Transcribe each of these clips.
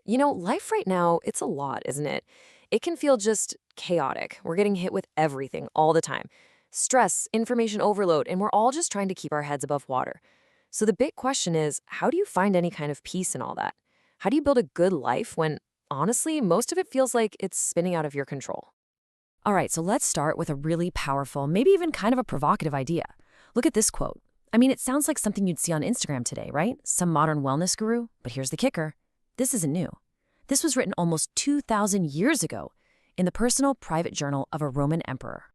Life right now, it's a lot, isn't it? It can feel just chaotic. We're getting hit with everything all the time. Stress, information overload, and we're all just trying to keep our heads above water. So the big question is, how do you find any kind of peace in all that? How do you build a good life when, honestly, most of it feels like it's spinning out of your control? All right, so let's start with a really powerful, maybe even kind of a provocative idea. Look at this quote. I mean, it sounds like something you'd see on Instagram today, right? Some modern wellness guru. But here's the kicker. This isn't new. This was written almost 2,000 years ago in the personal private journal of a Roman emperor.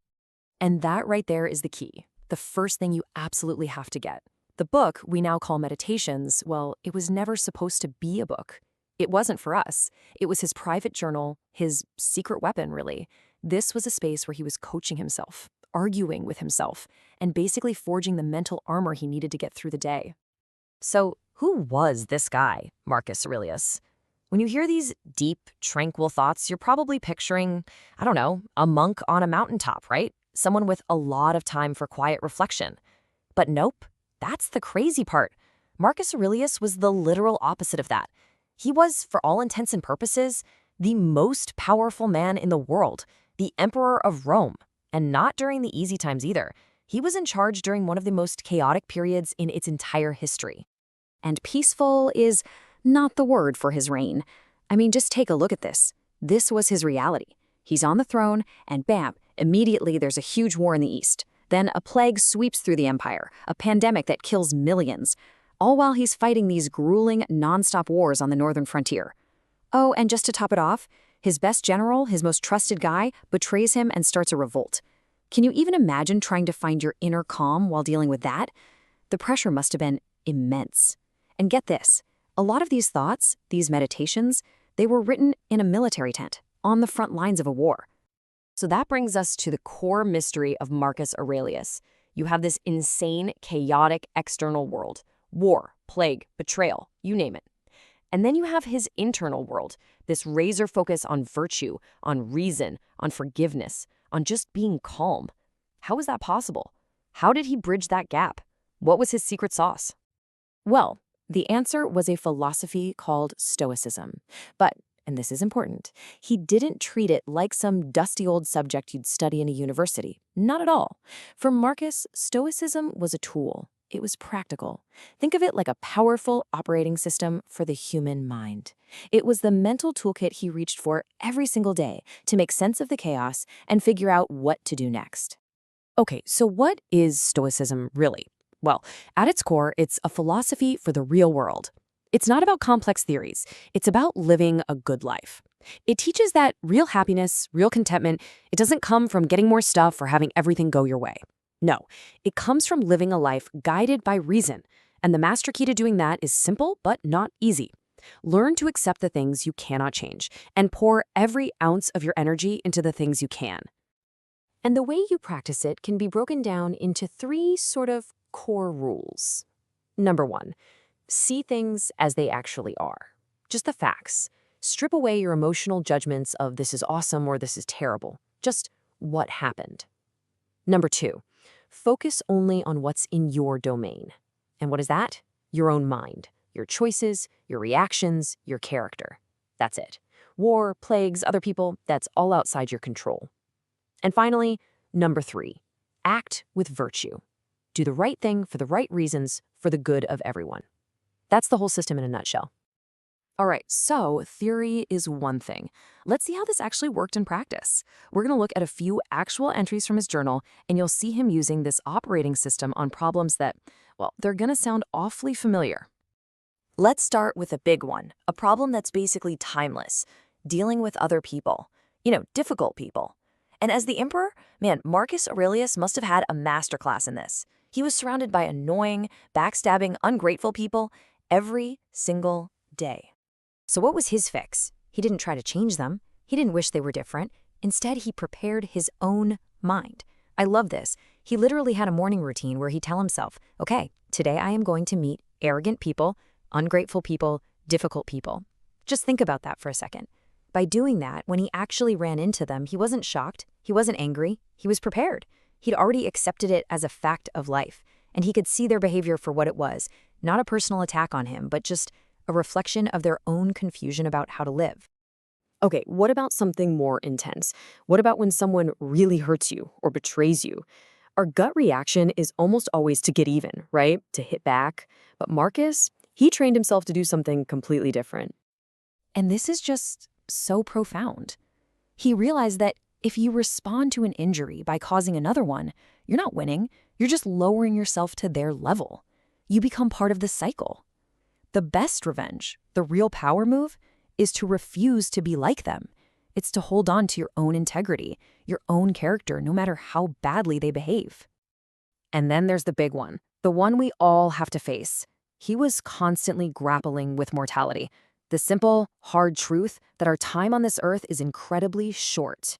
And that right there is the key. The first thing you absolutely have to get. The book we now call Meditations, well, it was never supposed to be a book. It wasn't for us. It was his private journal, his secret weapon, really. This was a space where he was coaching himself, arguing with himself, and basically forging the mental armor he needed to get through the day. So, who was this guy, Marcus Aurelius? When you hear these deep, tranquil thoughts, you're probably picturing, I don't know, a monk on a mountaintop, right? Someone with a lot of time for quiet reflection. But nope, that's the crazy part. Marcus Aurelius was the literal opposite of that. He was, for all intents and purposes, the most powerful man in the world, the emperor of Rome, and not during the easy times either. He was in charge during one of the most chaotic periods in its entire history. And peaceful is not the word for his reign. I mean, just take a look at this. This was his reality. He's on the throne, and bam, immediately there's a huge war in the east. Then a plague sweeps through the empire, a pandemic that kills millions, all while he's fighting these grueling, nonstop wars on the northern frontier. Oh, and just to top it off, his best general, his most trusted guy, betrays him and starts a revolt. Can you even imagine trying to find your inner calm while dealing with that? The pressure must have been immense. And get this, a lot of these thoughts, these meditations, they were written in a military tent, on the front lines of a war. So that brings us to the core mystery of Marcus Aurelius. You have this insane, chaotic external world. War, plague, betrayal, you name it. And then you have his internal world, this razor focus on virtue, on reason, on forgiveness, on just being calm. How is that possible? How did he bridge that gap? What was his secret sauce? Well, the answer was a philosophy called Stoicism. But, and this is important, he didn't treat it like some dusty old subject you'd study in a university. Not at all. For Marcus, Stoicism was a tool. It was practical. Think of it like a powerful operating system for the human mind. It was the mental toolkit he reached for every single day to make sense of the chaos and figure out what to do next. Okay, so what is Stoicism really? Well, at its core, it's a philosophy for the real world. It's not about complex theories. It's about living a good life. It teaches that real happiness, real contentment, it doesn't come from getting more stuff or having everything go your way. No, it comes from living a life guided by reason. And the master key to doing that is simple but not easy. Learn to accept the things you cannot change and pour every ounce of your energy into the things you can. And the way you practice it can be broken down into three sort of core rules. Number one, see things as they actually are. Just the facts. Strip away your emotional judgments of this is awesome or this is terrible. Just what happened. Number two, focus only on what's in your domain. And what is that? Your own mind, your choices, your reactions, your character. That's it. War, plagues, other people, that's all outside your control. And finally, number three, act with virtue. Do the right thing for the right reasons for the good of everyone. That's the whole system in a nutshell. All right, so theory is one thing. Let's see how this actually worked in practice. We're going to look at a few actual entries from his journal, and you'll see him using this operating system on problems that, well, they're going to sound awfully familiar. Let's start with a big one, a problem that's basically timeless, dealing with other people. Difficult people. And as the emperor, man, Marcus Aurelius must have had a masterclass in this. He was surrounded by annoying, backstabbing, ungrateful people every single day. So what was his fix? He didn't try to change them. He didn't wish they were different. Instead, he prepared his own mind. I love this. He literally had a morning routine where he'd tell himself, okay, today I am going to meet arrogant people, ungrateful people, difficult people. Just think about that for a second. By doing that, when he actually ran into them, he wasn't shocked, he wasn't angry, he was prepared. He'd already accepted it as a fact of life, and he could see their behavior for what it was, not a personal attack on him, but just a reflection of their own confusion about how to live. Okay, what about something more intense? What about when someone really hurts you or betrays you? Our gut reaction is almost always to get even, right? To hit back. But Marcus, he trained himself to do something completely different. And this is just so profound. He realized that if you respond to an injury by causing another one, you're not winning, you're just lowering yourself to their level. You become part of the cycle. The best revenge, the real power move, is to refuse to be like them. It's to hold on to your own integrity, your own character, no matter how badly they behave. And then there's the big one, the one we all have to face. He was constantly grappling with mortality, the simple, hard truth that our time on this earth is incredibly short.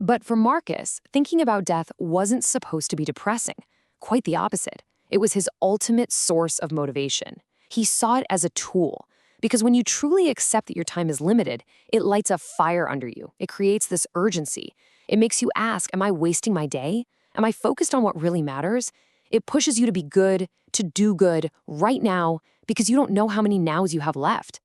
But for Marcus, thinking about death wasn't supposed to be depressing. Quite the opposite. It was his ultimate source of motivation. He saw it as a tool. Because when you truly accept that your time is limited, it lights a fire under you. It creates this urgency. It makes you ask, am I wasting my day? Am I focused on what really matters? It pushes you to be good, to do good, right now, because you don't know how many nows you have left.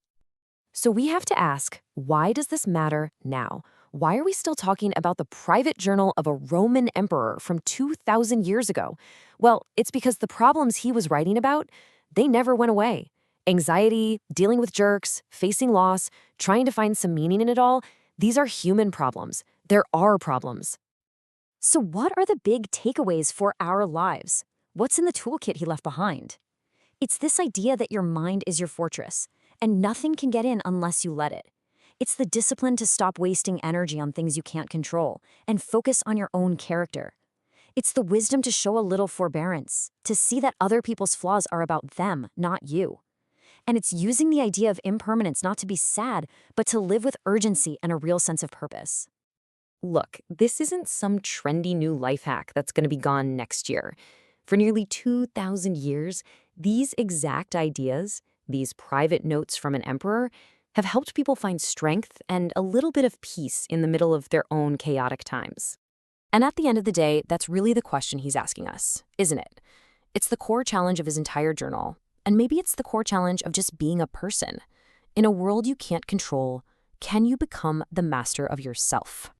So we have to ask, why does this matter now? Why are we still talking about the private journal of a Roman emperor from 2,000 years ago? Well, it's because the problems he was writing about, they never went away. Anxiety, dealing with jerks, facing loss, trying to find some meaning in it all, these are human problems. They're our problems. So what are the big takeaways for our lives? What's in the toolkit he left behind? It's this idea that your mind is your fortress, and nothing can get in unless you let it. It's the discipline to stop wasting energy on things you can't control and focus on your own character. It's the wisdom to show a little forbearance, to see that other people's flaws are about them, not you. And it's using the idea of impermanence not to be sad, but to live with urgency and a real sense of purpose. Look, this isn't some trendy new life hack that's going to be gone next year. For nearly 2,000 years, these exact ideas, these private notes from an emperor, have helped people find strength and a little bit of peace in the middle of their own chaotic times. And at the end of the day, that's really the question he's asking us, isn't it? It's the core challenge of his entire journal. And maybe it's the core challenge of just being a person. In a world you can't control, can you become the master of yourself?